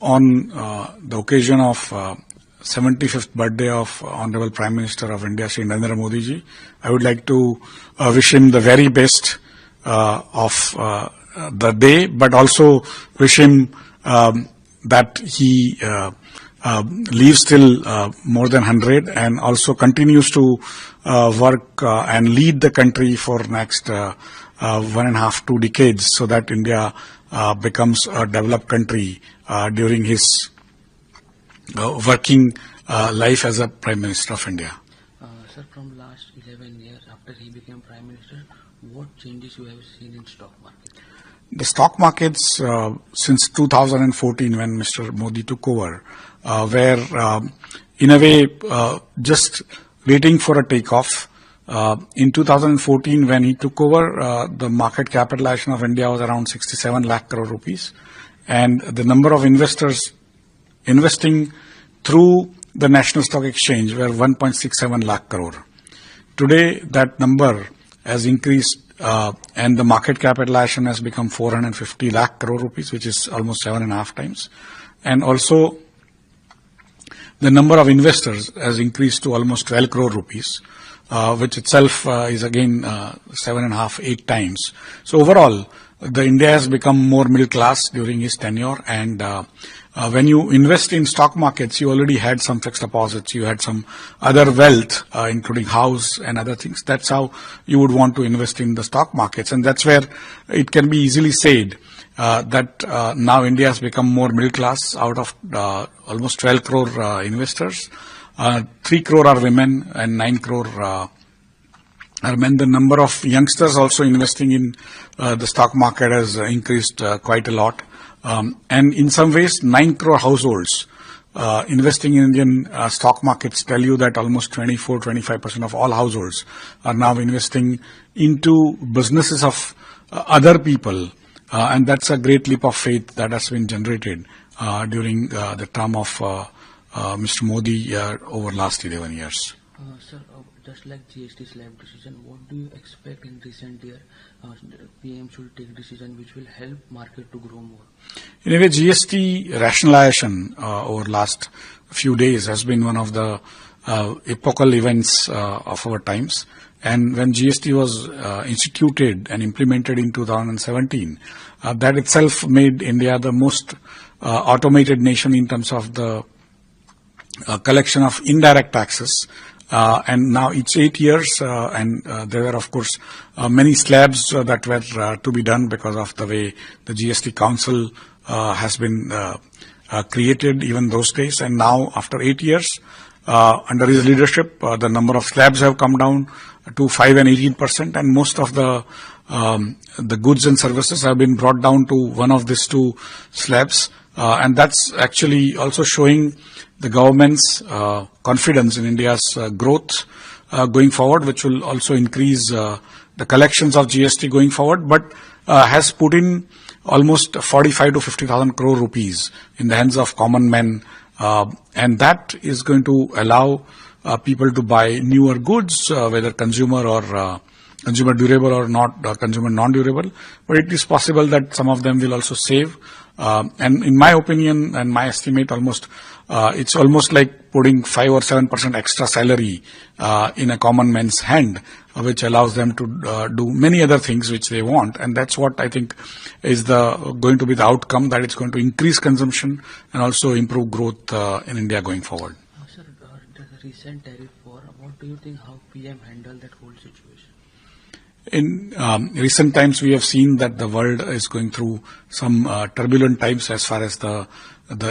on the occasion of 75th birthday of Honorable Prime Minister of India, Shri Narendra Modi ji, I would like to wish him the very best of the day, but also wish him that he lives till more than 100 and also continues to work and lead the country for next 1.5 to 2 decades, so that India becomes a developed country during his working life as a Prime Minister of India. Sir, from last 11 years after he became Prime Minister, what changes you have seen in stock market? The stock markets since 2014, when Mr. Modi took over, were in a way just waiting for a takeoff. In 2014, when he took over, the market capitalization of India was around 67 lakh crore rupees, and the number of investors investing through the National Stock Exchange were 1.67 lakh crore. Today, that number has increased and the market capitalization has become 450 lakh crore rupees, which is almost 7.5 times. And also, the number of investors has increased to almost 12 crore rupees, which itself is again 7.5, 8 times. So overall, the India has become more middle class during his tenure, and when you invest in stock markets, you already had some fixed deposits, you had some other wealth, including house and other things. That's how you would want to invest in the stock markets, and that's where it can be easily said that now India has become more middle class. Out of almost 12 crore investors, 3 crore are women and 9 crore are men. The number of youngsters also investing in the stock market has increased quite a lot. And in some ways, 9 crore households investing in Indian stock markets tell you that almost 24-25% of all households are now investing into businesses of other people. And that's a great leap of faith that has been generated during the term of Mr. Modi over last 11 years. Sir, just like GST slab decision, what do you expect in recent year? PM should take decision which will help market to grow more. In a way, GST rationalization over last few days has been one of the epochal events of our times. And when GST was instituted and implemented in 2017, that itself made India the most automated nation in terms of the collection of indirect taxes. And now it's 8 years, and there were, of course, many slabs that were to be done because of the way the GST Council has been created even those days. And now, after 8 years, under his leadership, the number of slabs have come down to 5 and 18%, and most of the goods and services have been brought down to one of these two slabs. And that's actually also showing the government's confidence in India's growth going forward, which will also increase the collections of GST going forward, but has put in almost 45 to 50,000 crore rupees in the hands of common men, and that is going to allow people to buy newer goods, whether consumer or consumer durable or not, consumer non-durable. But it is possible that some of them will also save. And in my opinion and my estimate, it's almost like putting 5 or 7% extra salary in a common man's hand, which allows them to do many other things which they want. And that's what I think is going to be the outcome, that it's going to increase consumption and also improve growth in India going forward. Sir, the recent tariff war, what do you think how PM handled that whole situation? In recent times, we have seen that the world is going through some turbulent times as far as the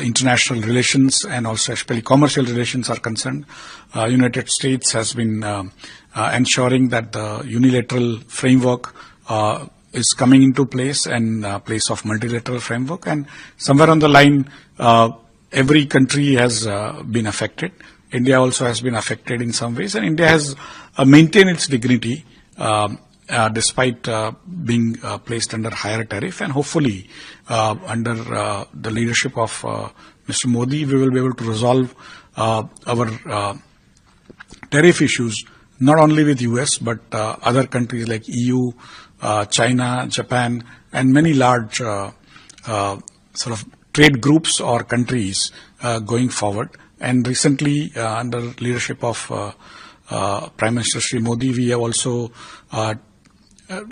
international relations and also especially commercial relations are concerned. United States has been ensuring that the unilateral framework is coming into place and place of multilateral framework. And somewhere on the line, every country has been affected. India also has been affected in some ways, and India has maintained its dignity despite being placed under higher tariff. And hopefully, under the leadership of Mr. Modi, we will be able to resolve our tariff issues, not only with US, but other countries like EU, China, Japan, and many large sort of trade groups or countries going forward. And recently, under leadership of Prime Minister Shri Modi, we have also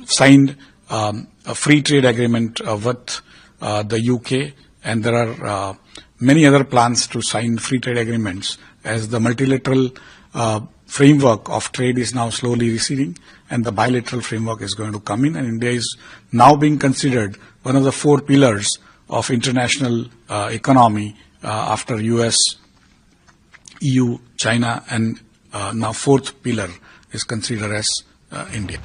signed a free trade agreement with the UK, and there are many other plans to sign free trade agreements as the multilateral framework of trade is now slowly receding, and the bilateral framework is going to come in, and India is now being considered one of the 4 pillars of international economy after US, EU, China, and now 4th pillar is considered as India.